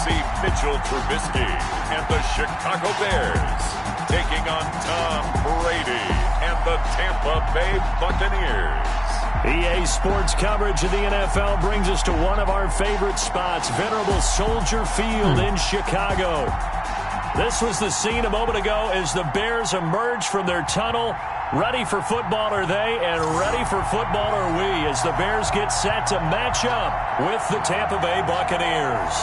see Mitchell Trubisky and the Chicago Bears taking on Tom Brady and the Tampa Bay Buccaneers. EA Sports coverage of the NFL brings us to one of our favorite spots, venerable Soldier Field in Chicago. This was the scene a moment ago as the Bears emerged from their tunnel. Ready for football are they, and ready for football are we as the Bears get set to match up with the Tampa Bay Buccaneers.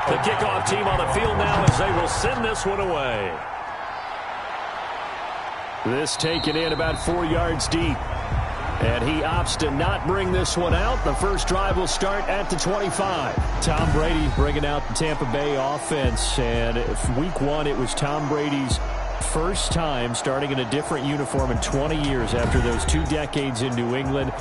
The kickoff team on the field now as they will send this one away. This taken in about 4 yards deep. And he opts to not bring this one out. The first drive will start at the 25. Tom Brady bringing out the Tampa Bay offense. And week one, it was Tom Brady's first time starting in a different uniform in 20 years after those 2 decades in New England.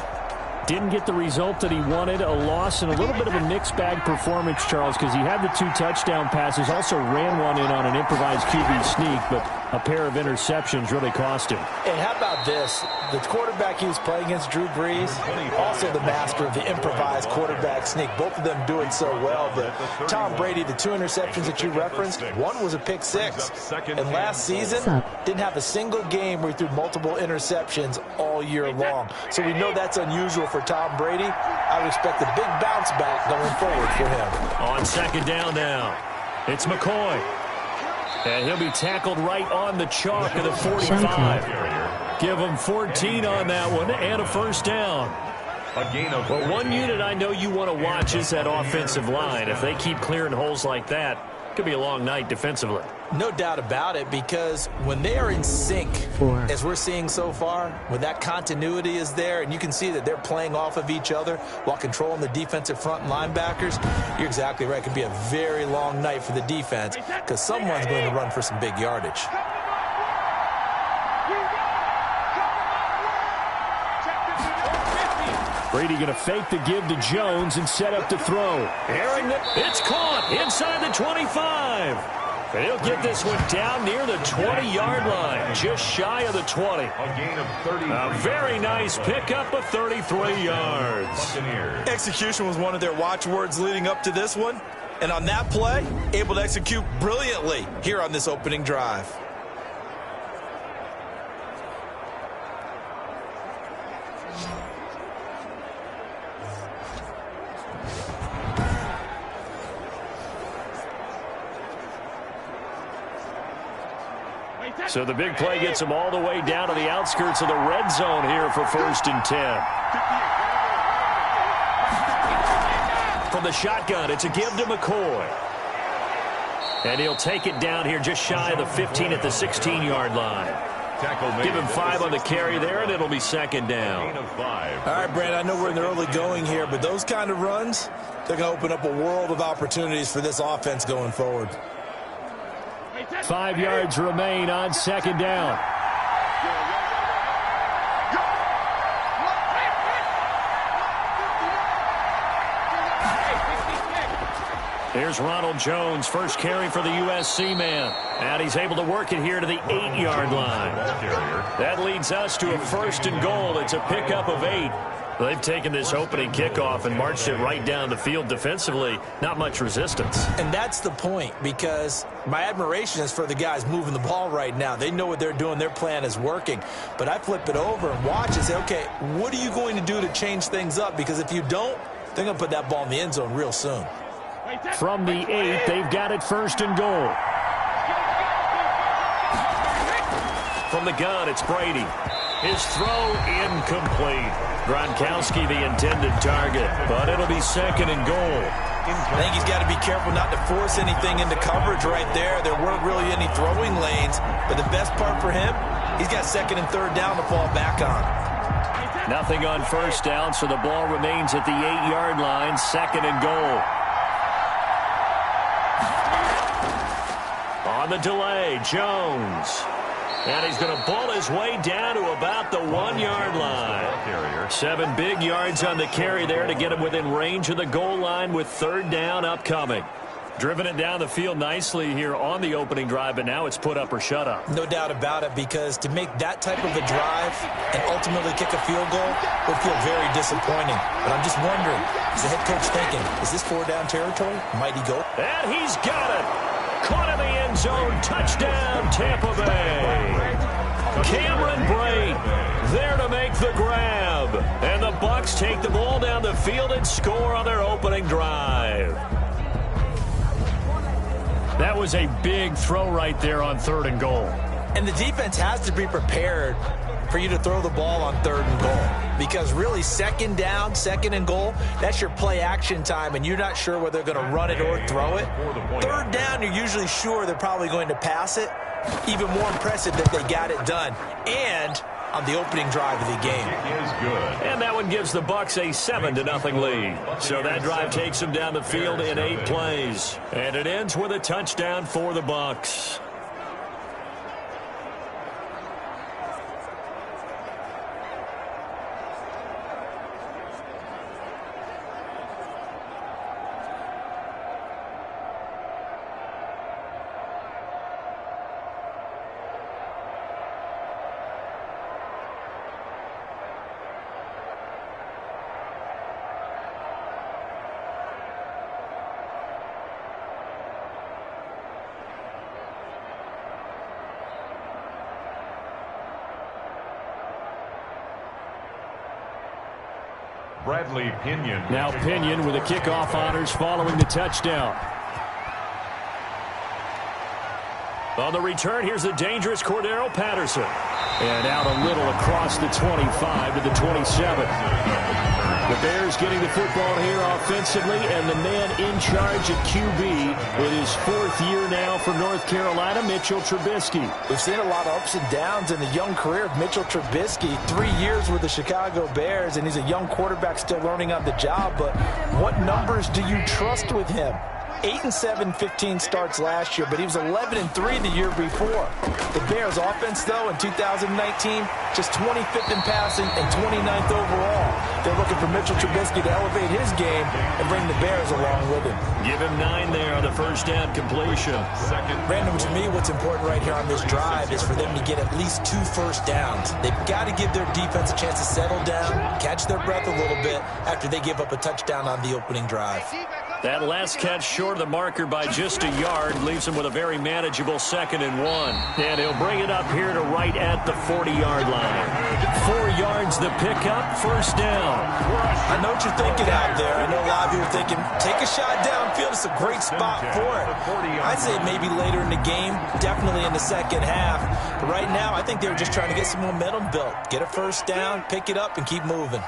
Didn't get the result that he wanted, a loss and a little bit of a mixed bag performance, Charles, because he had the 2 touchdown passes, also ran one in on an improvised QB sneak, but a pair of interceptions really cost him. And how about this? The quarterback he was playing against, Drew Brees, also the master of the improvised quarterback sneak. Both of them doing so well. But Tom Brady, the 2 interceptions that you referenced, one was a pick 6. And last season, didn't have a single game where he threw multiple interceptions all year long. So we know that's unusual for Tom Brady. I would expect a big bounce back going forward for him. On second down now, it's McCoy. And he'll be tackled right on the chalk of the 45. Give him 14 on that one and a first down. But one unit I know you want to watch is that offensive line. If they keep clearing holes like that, it could be a long night defensively. No doubt about it, because when they are in sync, as we're seeing so far, when that continuity is there and you can see that they're playing off of each other while controlling the defensive front linebackers, you're exactly right. It could be a very long night for the defense because someone's going to run for some big yardage. Brady going to fake the give to Jones and set up to throw. It's caught inside the 25. And he'll get this one down near the 20-yard line, just shy of the 20. A gain of 30. A very nice pickup of 33 yards. Execution was one of their watchwords leading up to this one. And on that play, able to execute brilliantly here on this opening drive. So the big play gets him all the way down to the outskirts of the red zone here for 1st and 10. From the shotgun, it's a give to McCoy. And he'll take it down here just shy of the 15 at the 16-yard line. Give him 5 on the carry there, and it'll be 2nd down. All right, Brandon, I know we're in the early going here, but those kind of runs, they're going to open up a world of opportunities for this offense going forward. 5 yards remain on 2nd down. Here's Ronald Jones, first carry for the USC man. And he's able to work it here to the 8-yard line. That leads us to a 1st and goal. It's a pickup of 8. They've taken this opening kickoff and marched it right down the field defensively. Not much resistance. And that's the point, because my admiration is for the guys moving the ball right now. They know what they're doing. Their plan is working. But I flip it over and watch and say, okay, what are you going to do to change things up? Because if you don't, they're going to put that ball in the end zone real soon. From the 8, they've got it 1st and goal. From the gun, it's Brady. His throw incomplete. Gronkowski the intended target, but it'll be 2nd and goal. I think he's got to be careful not to force anything into coverage right there. There weren't really any throwing lanes, but the best part for him, he's got 2nd and 3rd down to fall back on. Nothing on first down, so the ball remains at the 8-yard line, 2nd and goal. On the delay, Jones. And he's going to pull his way down to about the 1-yard line. 7 big yards on the carry there to get him within range of the goal line with 3rd down upcoming. Driven it down the field nicely here on the opening drive, but now it's put up or shut up. No doubt about it, because to make that type of a drive and ultimately kick a field goal would feel very disappointing. But I'm just wondering, is the head coach thinking, is this 4-down territory? Might he go? And he's got it. Caught in the end zone. Touchdown, Tampa Bay. Cameron Brate there to make the grab. And the Bucs take the ball down the field and score on their opening drive. That was a big throw right there on 3rd and goal. And the defense has to be prepared for you to throw the ball on 3rd and goal. Because really, 2nd down, 2nd and goal, that's your play action time, and you're not sure whether they're going to run it or throw it. 3rd down, you're usually sure they're probably going to pass it. Even more impressive that they got it done. And on the opening drive of the game. And that one gives the Bucs a 7-0 lead. So that drive takes them down the field in 8 plays. And it ends with a touchdown for the Bucs. Bradley Pinion. Now Pinion with the kickoff honors following the touchdown. On the return, here's the dangerous Cordero Patterson. And out a little across the 25 to the 27. The Bears getting the football here offensively, and the man in charge at QB with his 4th year now for North Carolina, Mitchell Trubisky. We've seen a lot of ups and downs in the young career of Mitchell Trubisky. 3 years with the Chicago Bears, and he's a young quarterback still learning on the job. But what numbers do you trust with him? 8-7, 15 starts last year, but he was 11-3 the year before. The Bears offense, though, in 2019, just 25th in passing and 29th overall. They're looking for Mitchell Trubisky to elevate his game and bring the Bears along with him. Give him 9 there on the first down completion. Random, to me, what's important right here on this drive is for them to get at least 2 first downs. They've got to give their defense a chance to settle down, catch their breath a little bit after they give up a touchdown on the opening drive. That last catch short of the marker by just a yard leaves him with a very manageable 2nd and 1. And he'll bring it up here to right at the 40-yard line. 4 yards the pickup, first down. I know what you're thinking out there. I know a lot of you are thinking, take a shot downfield. It's a great spot for it. I'd say maybe later in the game, definitely in the second half. But right now, I think they were just trying to get some momentum built. Get a first down, pick it up, and keep moving.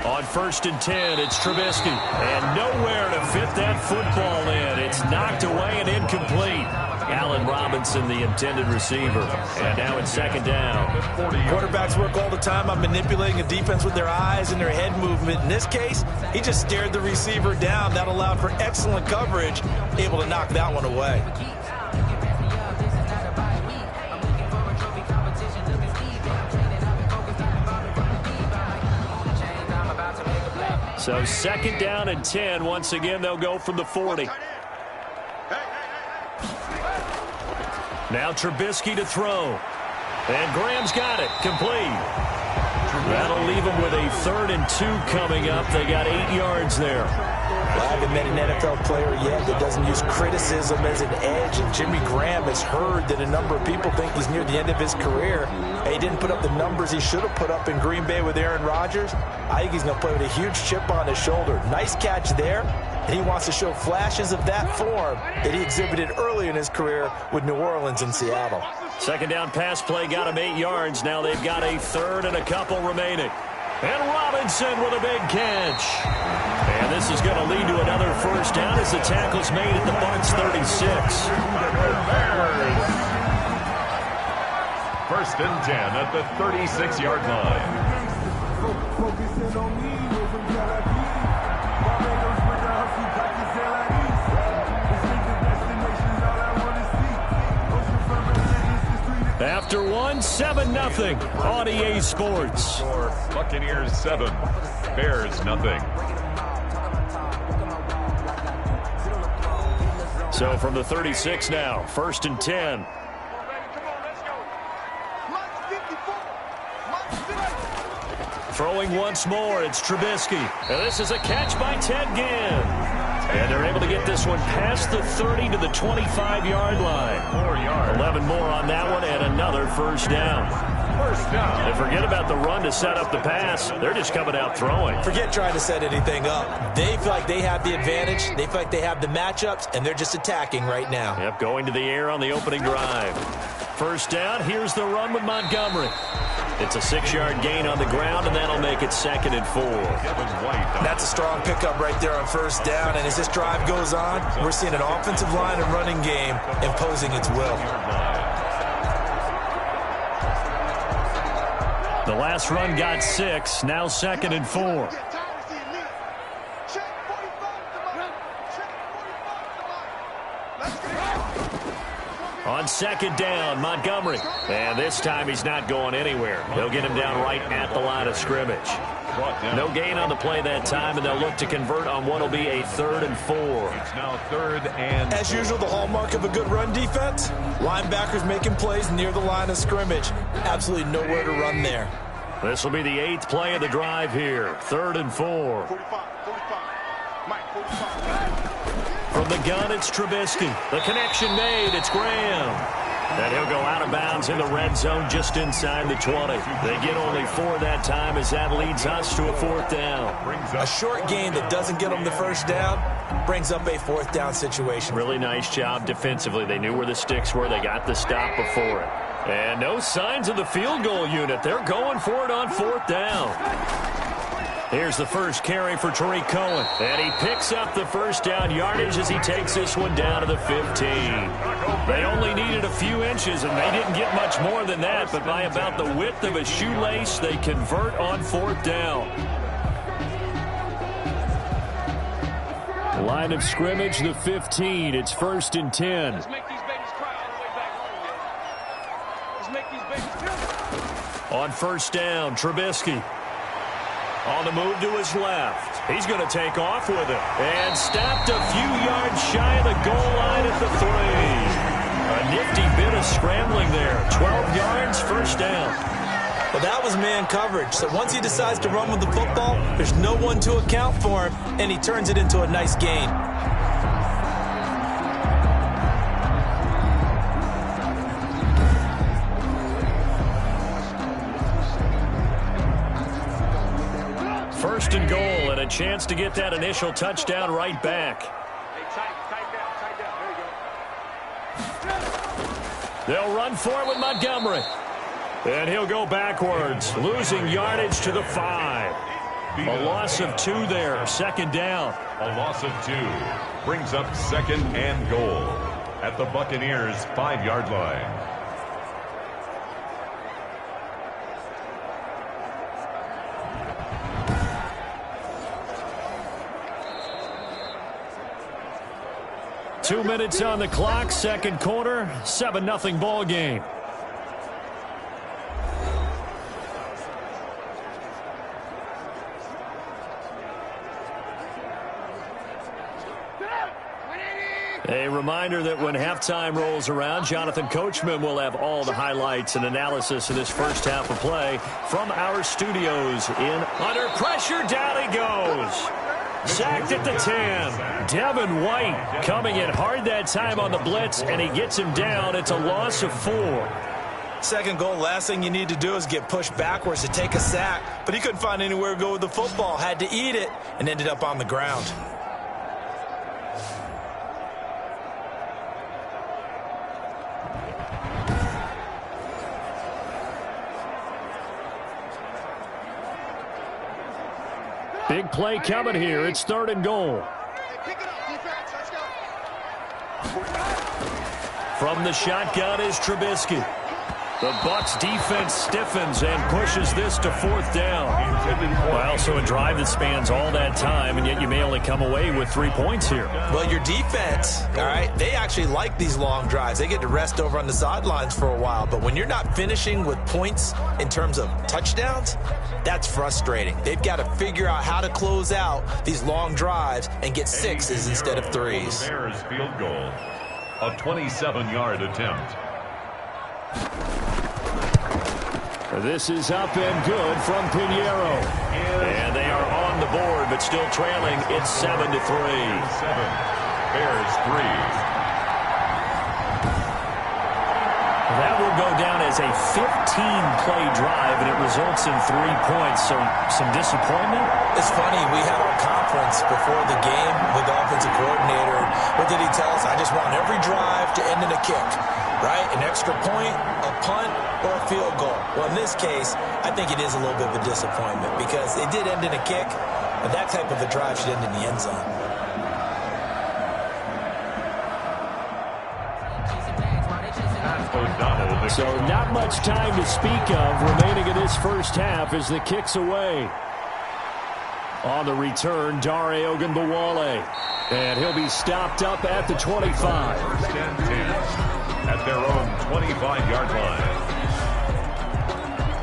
On 1st and 10, it's Trubisky. And nowhere to fit that football in. It's knocked away and incomplete. Allen Robinson, the intended receiver. And now it's 2nd down. Quarterbacks work all the time on manipulating a defense with their eyes and their head movement. In this case, he just stared the receiver down. That allowed for excellent coverage, able to knock that one away. So 2nd down and 10. Once again, they'll go from the 40. Now Trubisky to throw. And Graham's got it. Complete. That'll leave them with a 3rd and 2 coming up. They got 8 yards there. Well, I haven't met an NFL player yet that doesn't use criticism as an edge, and Jimmy Graham has heard that a number of people think he's near the end of his career. He didn't put up the numbers he should have put up in Green Bay with Aaron Rodgers. I think he's going to play with a huge chip on his shoulder. Nice catch there, and he wants to show flashes of that form that he exhibited early in his career with New Orleans and Seattle. 2nd down pass play got him 8 yards. Now they've got a 3rd and a couple remaining. And Robinson with a big catch. And this is going to lead to another first down as the tackle's made at the Bucs 36. First and 10 at the 36-yard line. After one, 7-0 on EA Sports. Buccaneers 7, Bears nothing. So from the 36 now, first and 10. Throwing once more, it's Trubisky. And this is a catch by Ted Ginn. And they're able to get this one past the 30 to the 25-yard line. 4 yards. 11 more on that one and another first down. And forget about the run to set up the pass. They're just coming out throwing. Forget trying to set anything up. They feel like they have the advantage. They feel like they have the matchups, and they're just attacking right now. Yep, going to the air on the opening drive. First down, here's the run with Montgomery. It's a 6-yard gain on the ground, and that'll make it 2nd and 4. That's a strong pickup right there on first down, and as this drive goes on, we're seeing an offensive line and running game imposing its will. The last run got 6, now 2nd and 4. On second down, Montgomery. And this time he's not going anywhere. They'll get him down right at the line of scrimmage. No gain on the play that time, and they'll look to convert on what will be a 3rd and 4. It's now 3rd and... As usual, the hallmark of a good run defense, linebackers making plays near the line of scrimmage. Absolutely nowhere to run there. This will be the 8th play of the drive here. 3rd and 4. From the gun, it's Trubisky. The connection made. It's Graham. And he'll go out of bounds in the red zone just inside the 20. They get only 4 that time as that leads us to a 4th down. A short gain that doesn't get them the first down brings up a 4th down situation. Really nice job defensively. They knew where the sticks were. They got the stop before it. And no signs of the field goal unit. They're going for it on 4th down. Here's the first carry for Tariq Cohen. And he picks up the first down yardage as he takes this one down to the 15. They only needed a few inches, and they didn't get much more than that. But by about the width of a shoelace, they convert on 4th down. Line of scrimmage, the 15. It's 1st and 10. Let's make these babies cry all the way back home, Let's make these babies feel. On first down, Trubisky. On the move to his left. He's going to take off with it. And stopped a few yards shy of the goal line at the 3. A nifty bit of scrambling there. 12 yards, first down. Well, that was man coverage. So once he decides to run with the football, there's no one to account for him, and he turns it into a nice gain. First and goal, and a chance to get that initial touchdown right back. Hey, tight down. There you go. They'll run for it with Montgomery. And he'll go backwards, losing yardage to the 5. A loss of 2 there, 2nd down. A loss of 2 brings up 2nd and goal at the Buccaneers' 5-yard line. Two minutes on the clock, second quarter, 7-0 ball game. A reminder that when halftime rolls around, Jonathan Coachman will have all the highlights and analysis of this first half of play from our studios in under pressure. Down he goes. Sacked at the 10. Devin White coming in hard that time on the blitz, and he gets him down. It's a loss of 4. Second goal, last thing you need to do is get pushed backwards to take a sack. But he couldn't find anywhere to go with the football. Had to eat it and ended up on the ground. Big play coming here. It's 3rd and goal. From the shotgun is Trubisky. The Bucs defense stiffens and pushes this to 4th down. Well, so a drive that spans all that time, and yet you may only come away with 3 points here. Well, your defense, all right, they actually like these long drives. They get to rest over on the sidelines for a while. But when you're not finishing with points in terms of touchdowns, that's frustrating. They've got to figure out how to close out these long drives and get 6s instead of 3s. Bears field goal, a 27-yard attempt. This is up and good from Pinheiro. And they are on the board, but still trailing. It's 7-3. 7. Bears 3. That will go down as a 15-play drive, and it results in 3 points. So some disappointment? It's funny, we had our conference before the game with the offensive coordinator. What did he tell us? I just want every drive to end in a kick, right? An extra point, a punt, or a field goal. Well, in this case, I think it is a little bit of a disappointment because it did end in a kick, but that type of a drive should end in the end zone. So not much time to speak of remaining in this first half as the kick's away. On the return, Dare Ogunbowale. And he'll be stopped up at the 25. 10-10 at their own 25-yard line.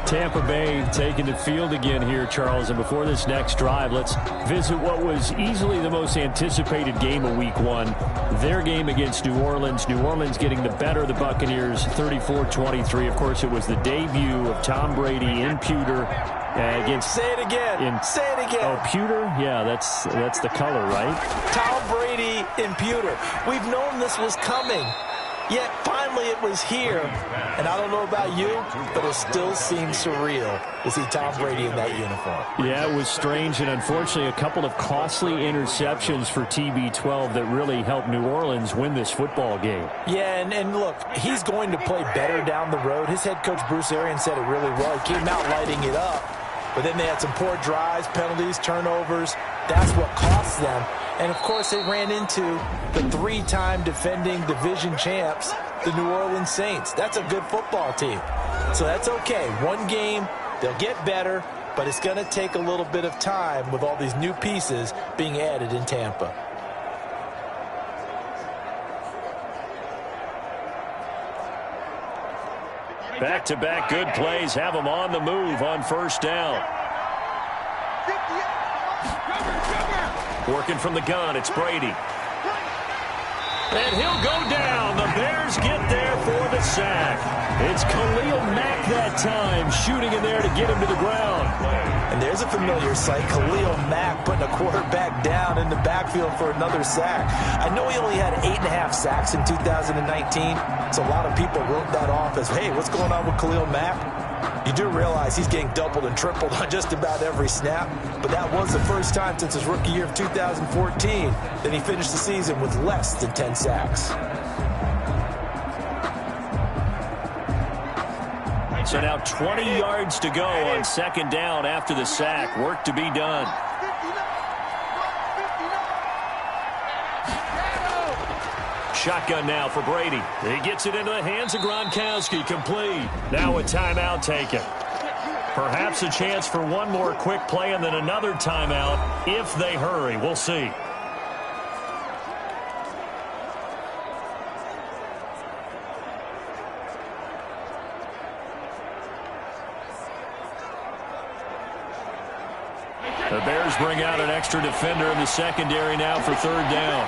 Tampa Bay taking the field again here, Charles. And before this next drive, let's visit what was easily the most anticipated game of Week 1. Their game against New Orleans. New Orleans getting the better of the Buccaneers, 34-23. Of course, it was the debut of Tom Brady in pewter. Against, Say it again. Say it again. Oh, pewter? Yeah, that's the color, right? Tom Brady in pewter. We've known this was coming. Yet finally it was here. And I don't know about you, but it still seems surreal to see Tom Brady in that uniform. Yeah, it was strange, and unfortunately a couple of costly interceptions for TB12 that really helped New Orleans win this football game. Yeah, and look, he's going to play better down the road. His head coach, Bruce Arians, said it really well. He came out lighting it up. But then they had some poor drives, penalties, turnovers. That's what cost them. And, of course, they ran into the 3-time defending division champs, the New Orleans Saints. That's a good football team. So that's okay. One game, they'll get better, but it's going to take a little bit of time with all these new pieces being added in Tampa. Back-to-back good plays have them on the move on first down. Working from the gun, it's Brady. And he'll go down. The Bears get there for the sack. It's Khalil Mack that time, shooting in there to get him to the ground. And there's a familiar sight, Khalil Mack putting a quarterback down in the backfield for another sack. I know he only had 8.5 sacks in 2019, so a lot of people wrote that off as, hey, what's going on with Khalil Mack? You do realize he's getting doubled and tripled on just about every snap, but that was the first time since his rookie year of 2014 that he finished the season with less than 10 sacks. So now 20 yards to go on second down after the sack. Work to be done. Shotgun now for Brady. He gets it into the hands of Gronkowski, complete. Now a timeout taken. Perhaps a chance for one more quick play and then another timeout if they hurry. We'll see. The Bears bring out an extra defender in the secondary now for third down.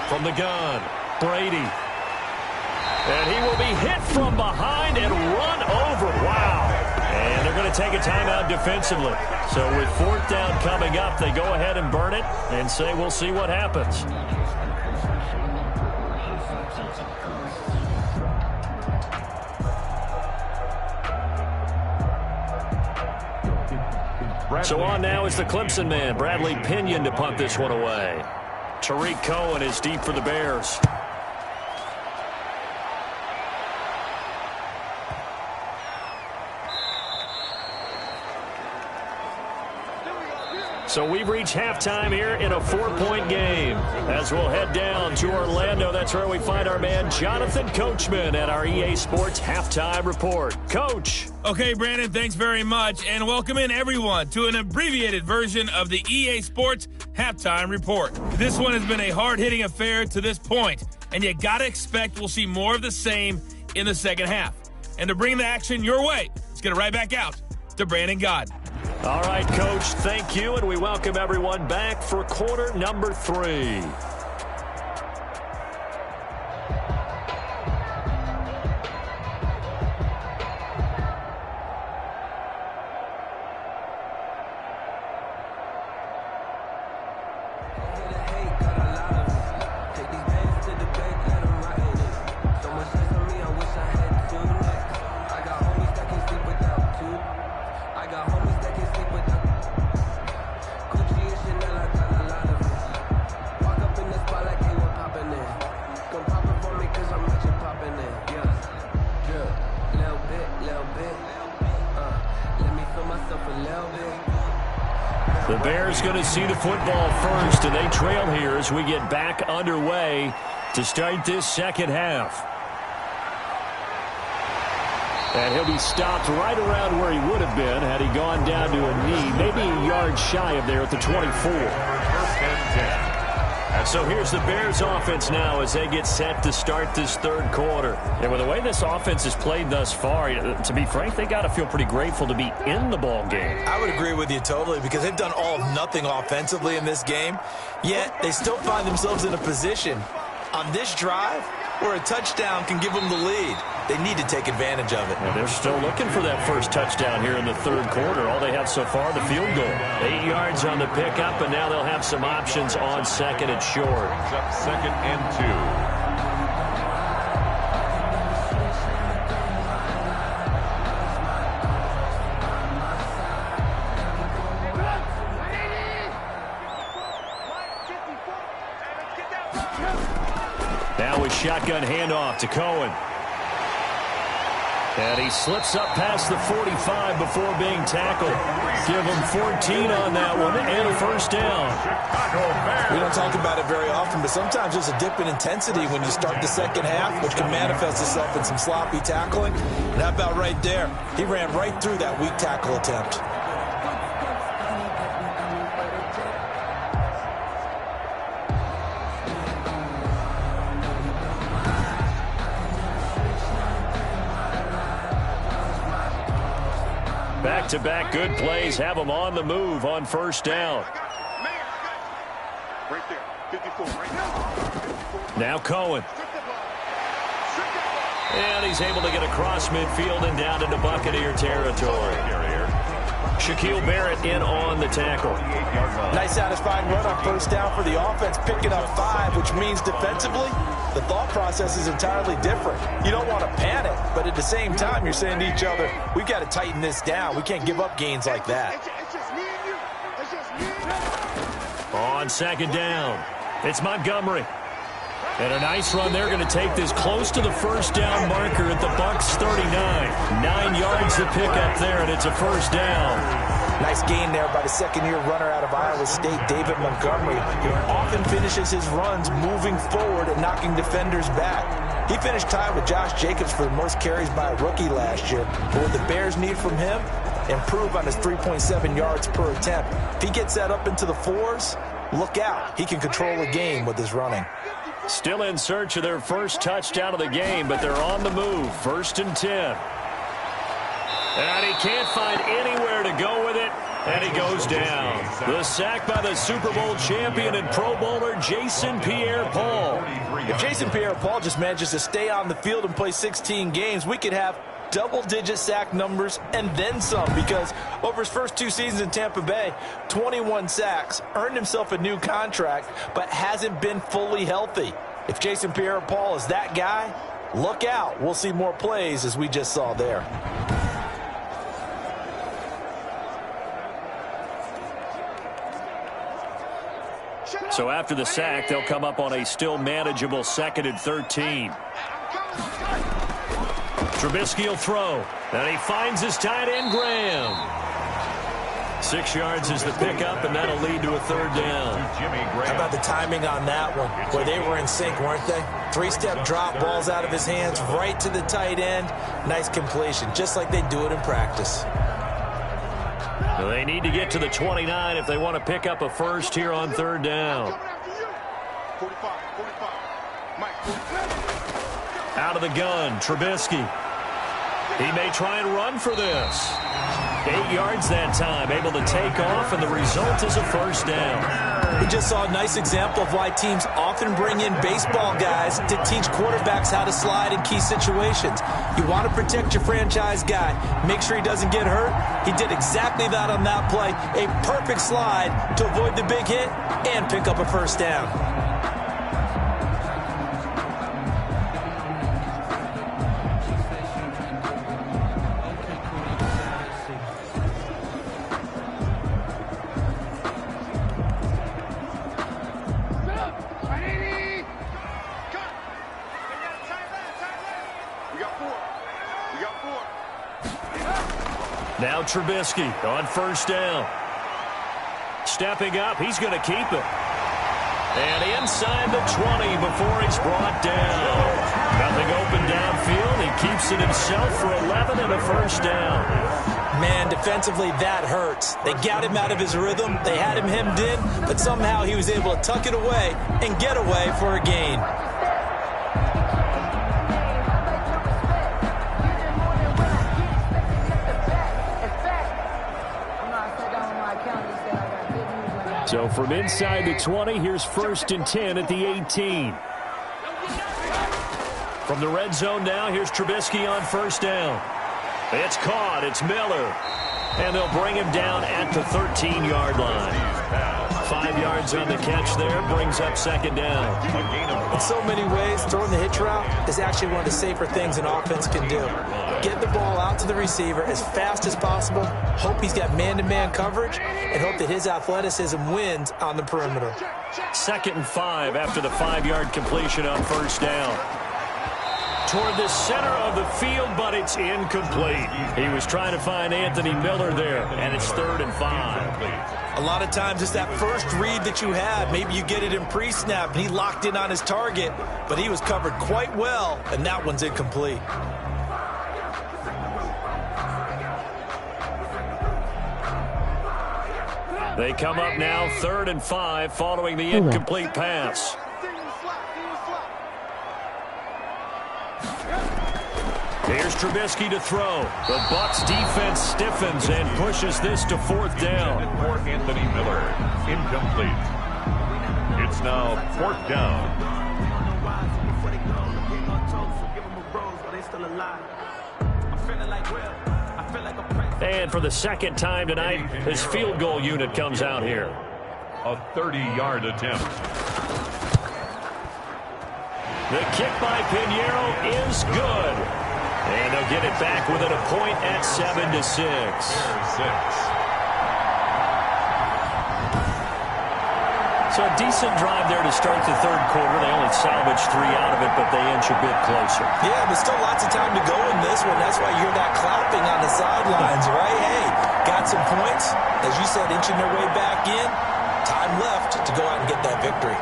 From the gun, Brady. And he will be hit from behind and run over. Wow. And they're going to take a timeout defensively. So with fourth down coming up, they go ahead and burn it and say we'll see what happens. So on now is the Clemson man, Bradley Pinion, to punt this one away. Tariq Cohen is deep for the Bears. So we've reached halftime here in a 4-point game. As we'll head down to Orlando, that's where we find our man Jonathan Coachman at our EA Sports Halftime Report. Coach. Okay, Brandon, thanks very much. And welcome in, everyone, to an abbreviated version of the EA Sports Halftime Report. This one has been a hard-hitting affair to this point, and you got to expect we'll see more of the same in the second half. And to bring the action your way, let's get it right back out to Brandon Gaudin. All right, Coach, thank you, and we welcome everyone back for quarter number 3. The Bears going to see the football first, and they trail here as we get back underway to start this second half. And he'll be stopped right around where he would have been had he gone down to a knee, maybe a yard shy of there at the 24. First and 10. And so here's the Bears offense now as they get set to start this third quarter. And with the way this offense has played thus far, to be frank, they got to feel pretty grateful to be in the ball game. I would agree with you totally because they've done all of nothing offensively in this game, yet they still find themselves in a position on this drive where a touchdown can give them the lead. They need to take advantage of it. And they're still looking for that first touchdown here in the third quarter. All they have so far, the field goal. 8 yards on the pickup, and now they'll have some options on second and short. Brings up second and 2. Now with shotgun handoff to Cohen. And he slips up past the 45 before being tackled. Give him 14 on that one and a first down. We don't talk about it very often, but sometimes there's a dip in intensity when you start the second half, which can manifest itself in some sloppy tackling. And how about right there? He ran right through that weak tackle attempt. Back-to-back good plays have them on the move on first down. Right there, 54, right now. Now Cohen. And he's able to get across midfield and down into Buccaneer territory. Shaquille Barrett in on the tackle. Nice satisfying run on first down for the offense, picking up 5, which means defensively, the thought process is entirely different. You don't want to panic, but at the same time, you're saying to each other, we've got to tighten this down. We can't give up gains like that. It's just me and you. It's just me and you. On second down, it's Montgomery. And a nice run. They're going to take this close to the first down marker at the Bucs 39. 9 yards to pick up there, and it's a first down. Nice gain there by the second-year runner out of Iowa State, David Montgomery, who often finishes his runs moving forward and knocking defenders back. He finished tied with Josh Jacobs for the most carries by a rookie last year. But what the Bears need from him, improve on his 3.7 yards per attempt. If he gets that up into the 4s, look out. He can control a game with his running. Still in search of their first touchdown of the game, but they're on the move. First and 10. And he can't find anywhere to go with it, and he goes down. The sack by the Super Bowl champion and Pro Bowler Jason Pierre-Paul. If Jason Pierre-Paul just manages to stay on the field and play 16 games, we could have double-digit sack numbers and then some, because over his first 2 seasons in Tampa Bay, 21 sacks, earned himself a new contract, but hasn't been fully healthy. If Jason Pierre-Paul is that guy, look out. We'll see more plays as we just saw there. So after the sack, they'll come up on a still manageable second and 13. Trubisky will throw. And he finds his tight end, Graham. 6 yards is the pickup, and that'll lead to a third down. How about the timing on that one? Where they were in sync, weren't they? 3-step drop, balls out of his hands, right to the tight end. Nice completion, just like they do it in practice. Well, they need to get to the 29 if they want to pick up a first here on third down. Out of the gun, Trubisky. He may try and run for this. 8 yards that time, able to take off, and the result is a first down. We just saw a nice example of why teams often bring in baseball guys to teach quarterbacks how to slide in key situations. You want to protect your franchise guy. Make sure he doesn't get hurt. He did exactly that on that play. A perfect slide to avoid the big hit and pick up a first down. Now Trubisky on first down. Stepping up, he's going to keep it. And inside the 20 before he's brought down. Nothing open downfield. He keeps it himself for 11 and a first down. Man, defensively, that hurts. They got him out of his rhythm. They had him hemmed in, but somehow he was able to tuck it away and get away for a gain. So from inside the 20, here's 1st and 10 at the 18. From the red zone now, here's Trubisky on first down. It's caught. It's Miller. And they'll bring him down at the 13-yard line. 5 yards on the catch there, brings up second down. In so many ways, throwing the hitch route is actually one of the safer things an offense can do. Get the ball out to the receiver as fast as possible, hope he's got man-to-man coverage, and hope that his athleticism wins on the perimeter. 2nd and 5 after the 5-yard completion on first down. Toward the center of the field, but it's incomplete. He was trying to find Anthony Miller there, and it's 3rd and 5. A lot of times it's that first read that you have. Maybe you get it in pre-snap, and he locked in on his target, but he was covered quite well, and that one's incomplete. They come up now 3rd and 5 following the incomplete pass. Here's Trubisky to throw. The Bucs defense stiffens and pushes this to 4th down. For Anthony Miller, incomplete. It's now 4th down. And for the second time tonight, his field goal unit comes out here. A 30-yard attempt. The kick by Pinheiro is good. And they'll get it back within a point at 7-6. So a decent drive there to start the 3rd quarter. They only salvaged 3 out of it, but they inch a bit closer. Yeah, but still lots of time to go in this one. That's why you hear that clapping on the sidelines, right? Hey, got some points. As you said, inching their way back in. Time left to go out and get that victory.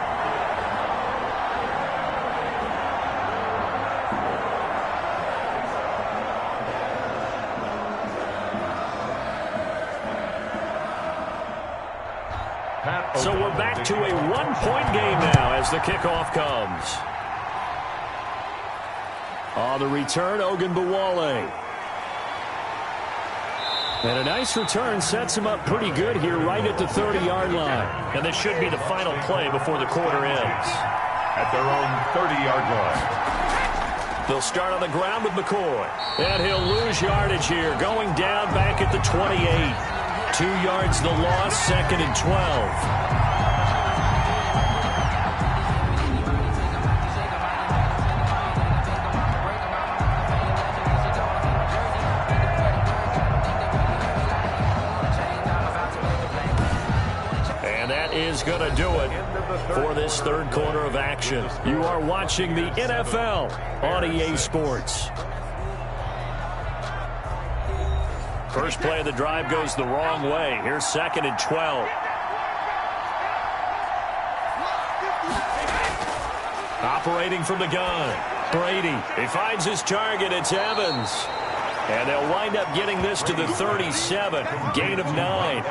So we're back to a 1-point game now as the kickoff comes. On the return, Ogunbowale. And a nice return sets him up pretty good here right at the 30-yard line. And this should be the final play before the quarter ends. At their own 30-yard line. They'll start on the ground with McCoy. And he'll lose yardage here, going down back at the 28. 2 yards the loss, 2nd and 12. And that is going to do it for this 3rd quarter of action. You are watching the NFL on EA Sports. First play of the drive goes the wrong way. Here's 2nd and 12. Operating from the gun. Brady. He finds his target. It's Evans. And they'll wind up getting this to the 37. Gain of 9.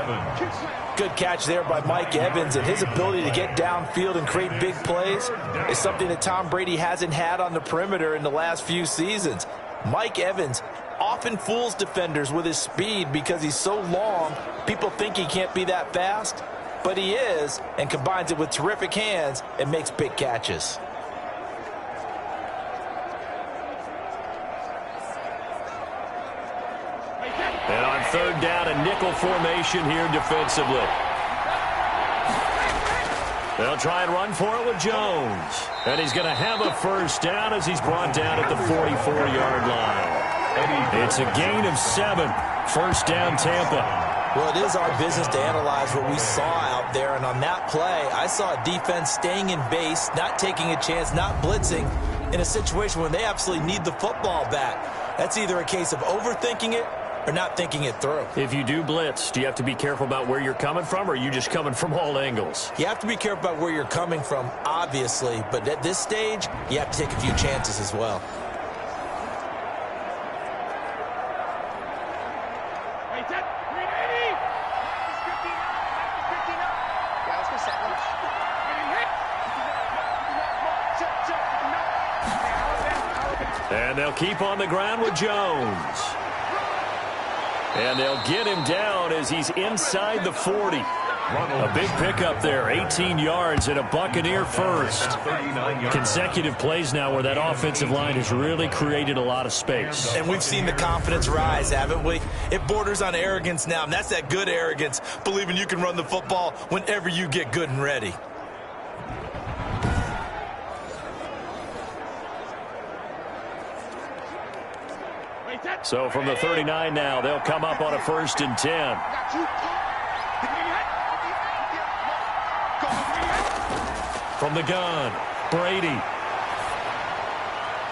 Good catch there by Mike Evans, and his ability to get downfield and create big plays is something that Tom Brady hasn't had on the perimeter in the last few seasons. Mike Evans often fools defenders with his speed because he's so long. People think he can't be that fast, but he is, and combines it with terrific hands and makes big catches. And on 3rd down, a nickel formation here defensively. They'll try and run for it with Jones. And he's going to have a first down as he's brought down at the 44-yard line. It's a gain of 7. First down, Tampa. Well, it is our business to analyze what we saw out there. And on that play, I saw a defense staying in base, not taking a chance, not blitzing in a situation where they absolutely need the football back. That's either a case of overthinking it or not thinking it through. If you do blitz, do you have to be careful about where you're coming from, or are you just coming from all angles? You have to be careful about where you're coming from, obviously, but at this stage, you have to take a few chances as well. And they'll keep on the ground with Jones. And they'll get him down as he's inside the 40. A big pickup there, 18 yards and a Buccaneer first. Consecutive plays now where that offensive line has really created a lot of space. And we've seen the confidence rise, haven't we? It borders on arrogance now, and that's that good arrogance, believing you can run the football whenever you get good and ready. So from the 39 now, they'll come up on a 1st and 10. From the gun, Brady.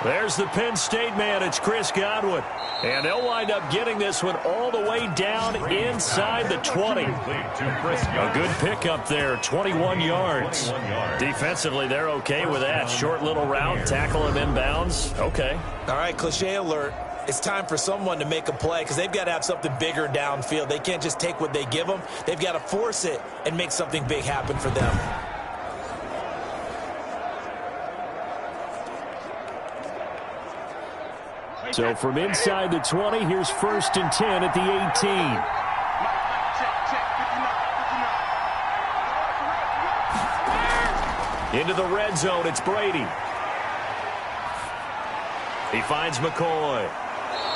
There's the Penn State man. It's Chris Godwin. And they'll wind up getting this one all the way down inside the 20. A good pickup there, 21 yards. Defensively, they're okay with that. Short little route, tackle him inbounds. Okay. All right, cliche alert. It's time for someone to make a play because they've got to have something bigger downfield. They can't just take what they give them. They've got to force it and make something big happen for them. So from inside the 20, here's 1st and 10 at the 18. Into the red zone, it's Brady. He finds McCoy.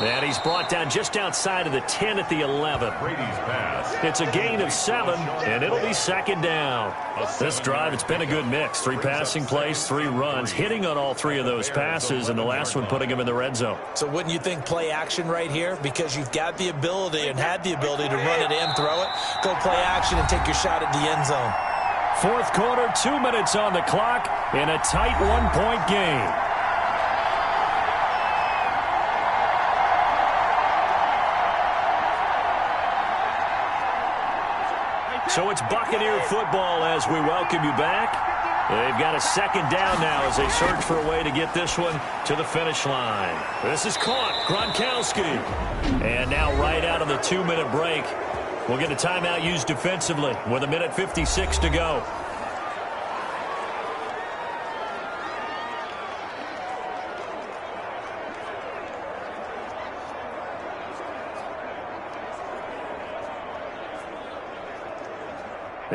And he's brought down just outside of the 10 at the 11. Brady's pass. It's a gain of 7, and it'll be 2nd down. This drive, it's been a good mix. 3 passing plays, 3 runs, hitting on all 3 of those passes, and the last one putting him in the red zone. So wouldn't you think play action right here? Because you've got the ability and had the ability to run it in, throw it, go play action and take your shot at the end zone. 4th quarter, 2 minutes on the clock in a tight 1-point game. So it's Buccaneer football as we welcome you back. They've got a 2nd down now as they search for a way to get this one to the finish line. This is caught. Gronkowski. And now right out of the 2-minute break, we'll get a timeout used defensively with 1:56 to go.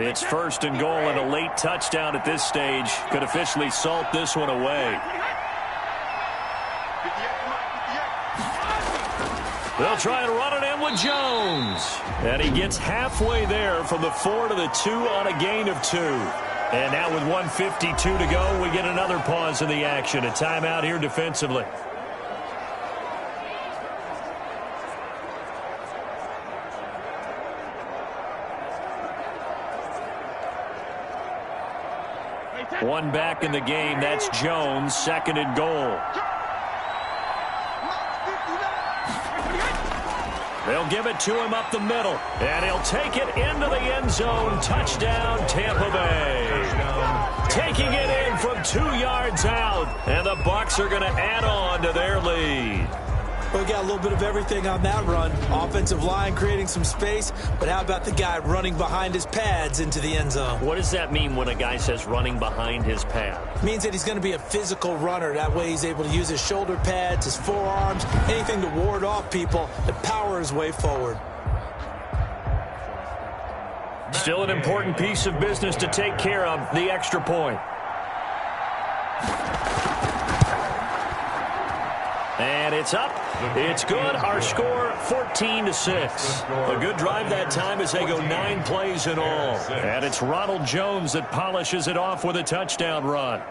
It's 1st and goal, and a late touchdown at this stage could officially salt this one away. They'll try and run it in with Jones. And he gets halfway there from the 4 to the 2 on a gain of 2. And now with 1:52 to go, we get another pause in the action. A timeout here defensively. One back in the game. That's Jones. 2nd and goal. They'll give it to him up the middle, and he'll take it into the end zone. Touchdown, Tampa Bay. Taking it in from 2 yards out, and the Bucs are going to add on to their lead. We got a little bit of everything on that run. Offensive line creating some space, but how about the guy running behind his pads into the end zone? What does that mean when a guy says running behind his pad? It means that he's going to be a physical runner. That way he's able to use his shoulder pads, his forearms, anything to ward off people and power his way forward. Still an important piece of business to take care of, the extra point. And it's up. It's good. Our score, 14-6. A good drive that time as they go 9 plays in all. And it's Ronald Jones that polishes it off with a touchdown run.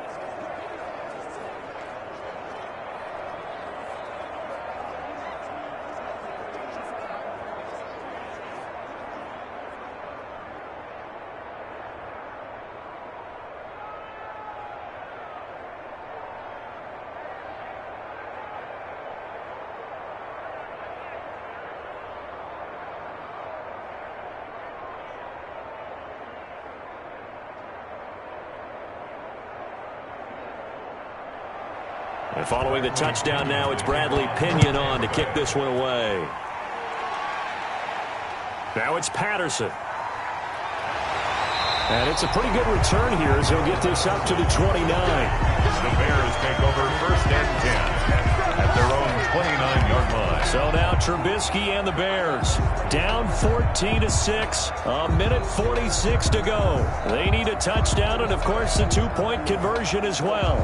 And following the touchdown now, it's Bradley Pinion on to kick this one away. Now it's Patterson. And it's a pretty good return here as he'll get this up to the 29. The Bears take over 1st and 10 at their own 29-yard line. So now Trubisky and the Bears down 14-6. A minute 46 to go. They need a touchdown and, of course, the 2-point conversion as well.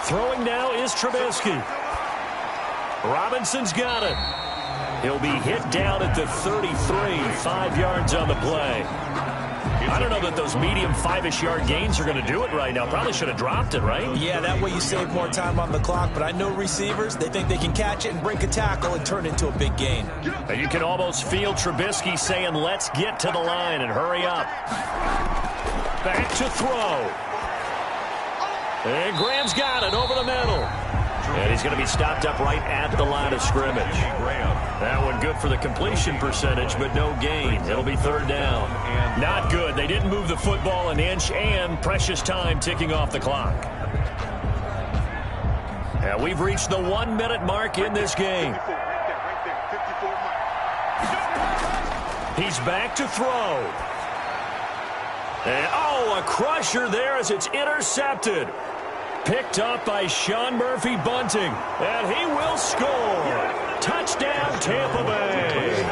Throwing now is Trubisky. Robinson's got it. He'll be hit down at the 33, 5 yards on the play. I don't know that those medium 5-ish yard gains are going to do it right now. Probably should have dropped it, right? Yeah, that way you save more time on the clock. But I know receivers, they think they can catch it and break a tackle and turn it into a big gain. And you can almost feel Trubisky saying, let's get to the line and hurry up. Back to throw. And Graham's got it over the middle. And he's going to be stopped up right at the line of scrimmage. That one good for the completion percentage, but no gain. It'll be 3rd down. Not good. They didn't move the football an inch, and precious time ticking off the clock. And we've reached the 1-minute mark in this game. He's back to throw. And, a crusher there as it's intercepted. Picked up by Sean Murphy Bunting. And he will score. Touchdown, Tampa Bay.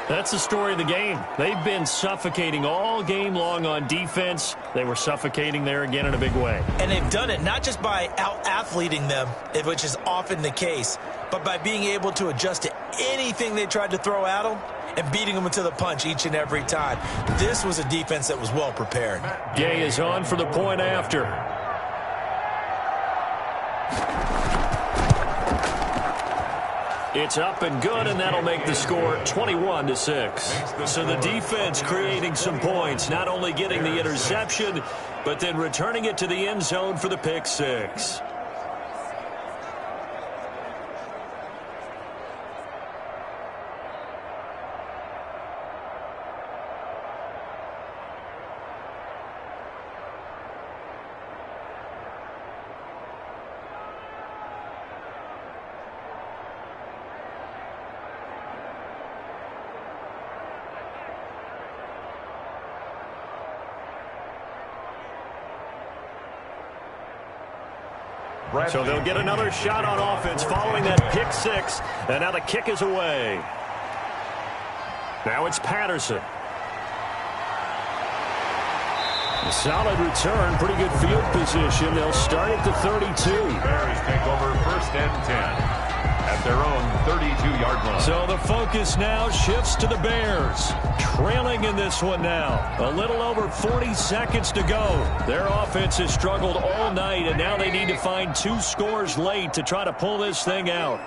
That's the story of the game. They've been suffocating all game long on defense. They were suffocating there again in a big way. And they've done it not just by out-athleting them, which is often the case, but by being able to adjust to anything they tried to throw at them and beating them into the punch each and every time. This was a defense that was well prepared. Gay is on for the point after. It's up and good, and that'll make the score 21-6. So the defense creating some points, not only getting the interception, but then returning it to the end zone for the pick six. So they'll get another shot on offense following that pick six. And now the kick is away. Now it's Patterson. A solid return, pretty good field position. They'll start at the 32. Bears take over 1st and 10 at their own 32-yard line. So the focus now shifts to the Bears. Trailing in this one now. A little over 40 seconds to go. Their offense has struggled all night, and now they need to find 2 scores late to try to pull this thing out.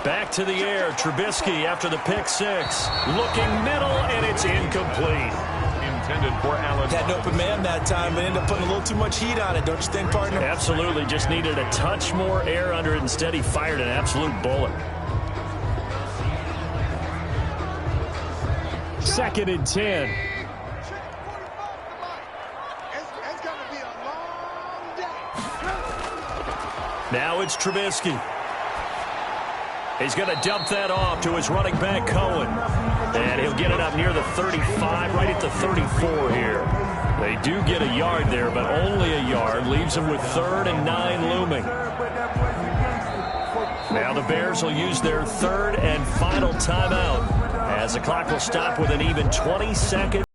Back to the air, Trubisky after the pick six. Looking middle, and it's incomplete. Intended for Allen. Had an open man that time, but ended up putting a little too much heat on it, don't you think, partner? Absolutely, just needed a touch more air under it. Instead, he fired an absolute bullet. 2nd and 10. Now it's Trubisky. He's going to dump that off to his running back, Cohen. And he'll get it up near the 35, right at the 34 here. They do get a yard there, but only a yard. Leaves them with 3rd and 9 looming. Now the Bears will use their 3rd and final timeout as the clock will stop with an even 20 seconds.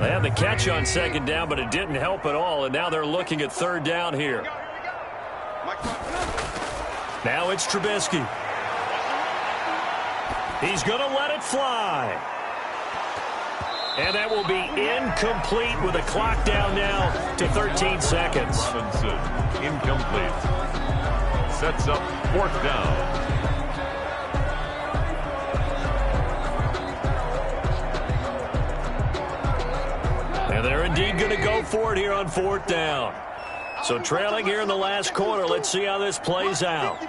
They had the catch on 2nd down, but it didn't help at all, and now they're looking at 3rd down here. Now it's Trubisky. He's going to let it fly. And that will be incomplete with the clock down now to 13 seconds. Robinson, incomplete. Sets up 4th down. And they're indeed going to go for it here on 4th down. So trailing here in the last quarter. Let's see how this plays out.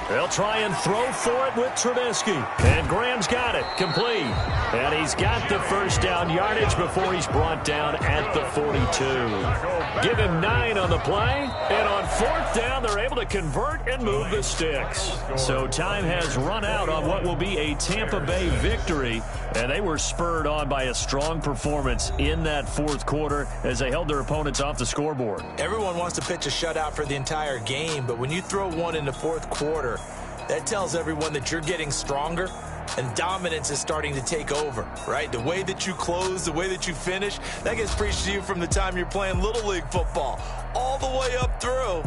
They'll try and throw for it with Trubisky. And Graham's got it. Complete. And he's got the 1st down yardage before he's brought down at the 42. Give him 9 on the play. And on 4th down, they're able to convert and move the sticks. So time has run out on what will be a Tampa Bay victory. And they were spurred on by a strong performance in that 4th quarter as they held their opponents off the scoreboard. Everyone wants to pitch a shutout for the entire game, but when you throw one in the 4th quarter, that tells everyone that you're getting stronger and dominance is starting to take over, right? The way that you close, the way that you finish, that gets preached to you from the time you're playing Little League football all the way up through.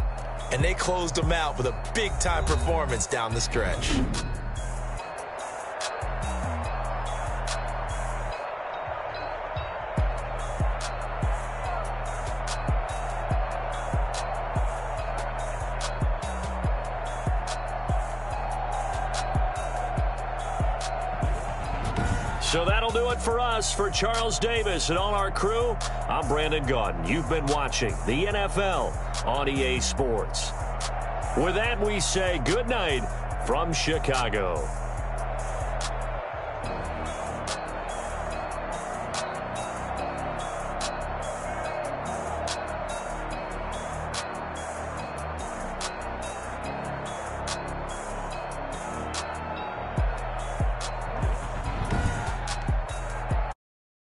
And they closed them out with a big-time performance down the stretch. So that'll do it for us. For Charles Davis and all our crew, I'm Brandon Gaudin. You've been watching the NFL on EA Sports. With that, we say good night from Chicago.